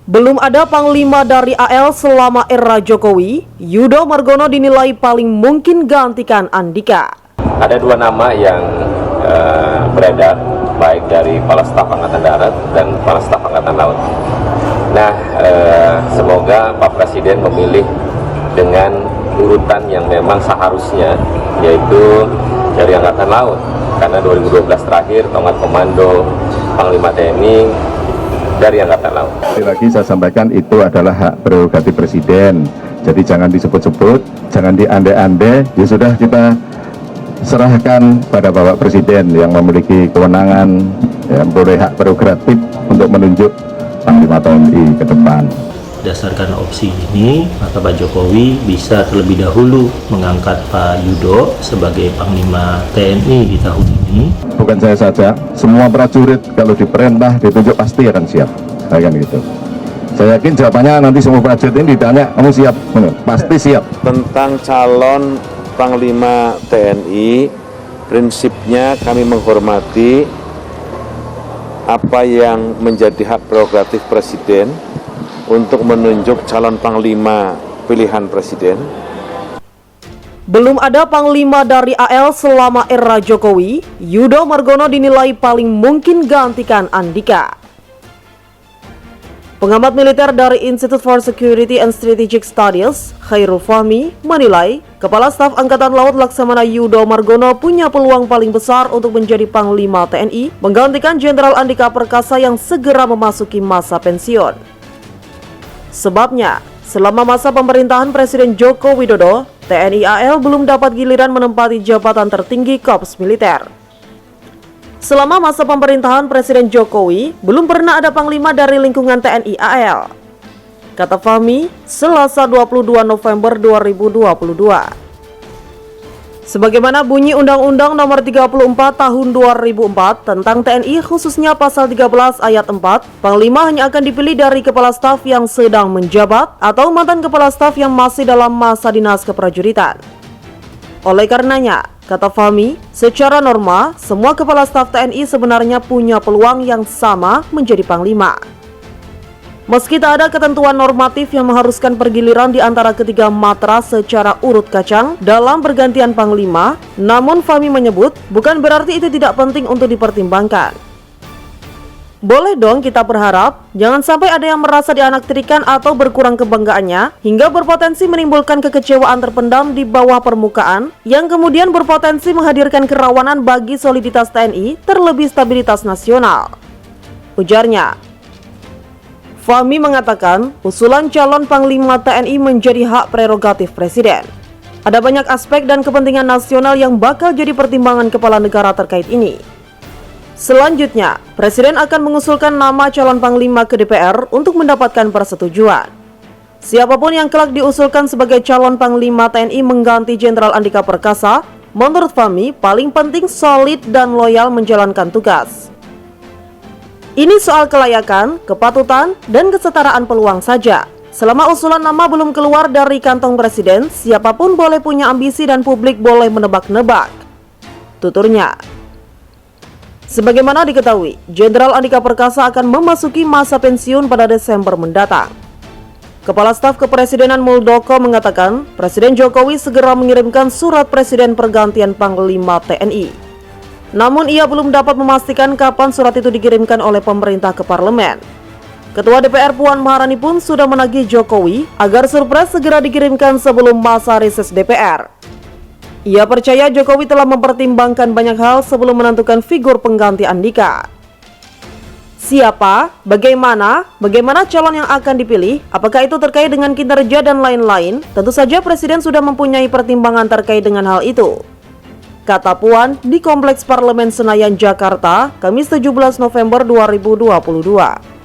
Belum ada panglima dari AL selama era Jokowi, Yudo Margono dinilai paling mungkin gantikan Andika. Ada dua nama yang beredar, baik dari Kepala Staf Angkatan Darat dan Kepala Staf Angkatan Laut. Nah, semoga Pak Presiden memilih dengan urutan yang memang seharusnya, yaitu dari Angkatan Laut. Karena 2012 terakhir, Tongkat Komando Panglima TNI dari Angkatan Laut. Lagi saya sampaikan itu adalah hak prerogatif Presiden. Jadi jangan disebut-sebut, jangan diande-ande. Ya sudah, kita serahkan pada Bapak Presiden yang memiliki kewenangan, yang boleh hak prerogatif untuk menunjuk Panglima TNI ke depan. Berdasarkan opsi ini, maka Pak Jokowi bisa terlebih dahulu mengangkat Pak Yudo sebagai Panglima TNI di tahun ini. Bukan saya saja, semua prajurit kalau diperintah ditunjuk pasti akan siap. Kayak gitu. Saya yakin jawabannya nanti semua prajurit ini ditanya, kamu siap? Pasti siap. Tentang calon Panglima TNI, prinsipnya kami menghormati apa yang menjadi hak prerogatif Presiden untuk menunjuk calon Panglima pilihan Presiden. Belum ada panglima dari AL selama era Jokowi, Yudo Margono dinilai paling mungkin gantikan Andika. Pengamat militer dari Institute for Security and Strategic Studies, Khairul Fahmi, menilai Kepala Staf Angkatan Laut Laksamana Yudo Margono punya peluang paling besar untuk menjadi Panglima TNI, menggantikan Jenderal Andika Perkasa yang segera memasuki masa pensiun. Sebabnya, selama masa pemerintahan Presiden Joko Widodo, TNI AL belum dapat giliran menempati jabatan tertinggi Korps Militer. Selama masa pemerintahan Presiden Jokowi, belum pernah ada panglima dari lingkungan TNI AL, kata Fahmi, Selasa 22 November 2022. Sebagaimana bunyi Undang-Undang Nomor 34 Tahun 2004 tentang TNI, khususnya Pasal 13 Ayat 4, Panglima hanya akan dipilih dari Kepala Staf yang sedang menjabat atau mantan Kepala Staf yang masih dalam masa dinas keprajuritan. Oleh karenanya, kata Fahmi, secara norma, semua Kepala Staf TNI sebenarnya punya peluang yang sama menjadi Panglima. Meski tak ada ketentuan normatif yang mengharuskan pergiliran di antara ketiga matra secara urut kacang dalam pergantian panglima, namun Fahmi menyebut bukan berarti itu tidak penting untuk dipertimbangkan. Boleh dong kita berharap jangan sampai ada yang merasa dianaktirkan atau berkurang kebanggaannya hingga berpotensi menimbulkan kekecewaan terpendam di bawah permukaan yang kemudian berpotensi menghadirkan kerawanan bagi soliditas TNI terlebih stabilitas nasional, ujarnya. Fahmi mengatakan, usulan calon Panglima TNI menjadi hak prerogatif Presiden. Ada banyak aspek dan kepentingan nasional yang bakal jadi pertimbangan kepala negara terkait ini. Selanjutnya, Presiden akan mengusulkan nama calon Panglima ke DPR untuk mendapatkan persetujuan. Siapapun yang kelak diusulkan sebagai calon Panglima TNI mengganti Jenderal Andika Perkasa, menurut Fahmi paling penting solid dan loyal menjalankan tugas. Ini soal kelayakan, kepatutan, dan kesetaraan peluang saja. Selama usulan nama belum keluar dari kantong Presiden, siapapun boleh punya ambisi dan publik boleh menebak-nebak, tuturnya. Sebagaimana diketahui, Jenderal Andika Perkasa akan memasuki masa pensiun pada Desember mendatang. Kepala Staf Kepresidenan Muldoko mengatakan, Presiden Jokowi segera mengirimkan surat Presiden pergantian Panglima TNI. Namun ia belum dapat memastikan kapan surat itu dikirimkan oleh pemerintah ke parlemen. Ketua DPR Puan Maharani pun sudah menagih Jokowi agar surprise segera dikirimkan sebelum masa reses DPR. Ia percaya Jokowi telah mempertimbangkan banyak hal sebelum menentukan figur pengganti Andika. Siapa, bagaimana calon yang akan dipilih, apakah itu terkait dengan kinerja dan lain-lain, tentu saja Presiden sudah mempunyai pertimbangan terkait dengan hal itu, kata Puan di Kompleks Parlemen Senayan, Jakarta, Kamis 17 November 2022.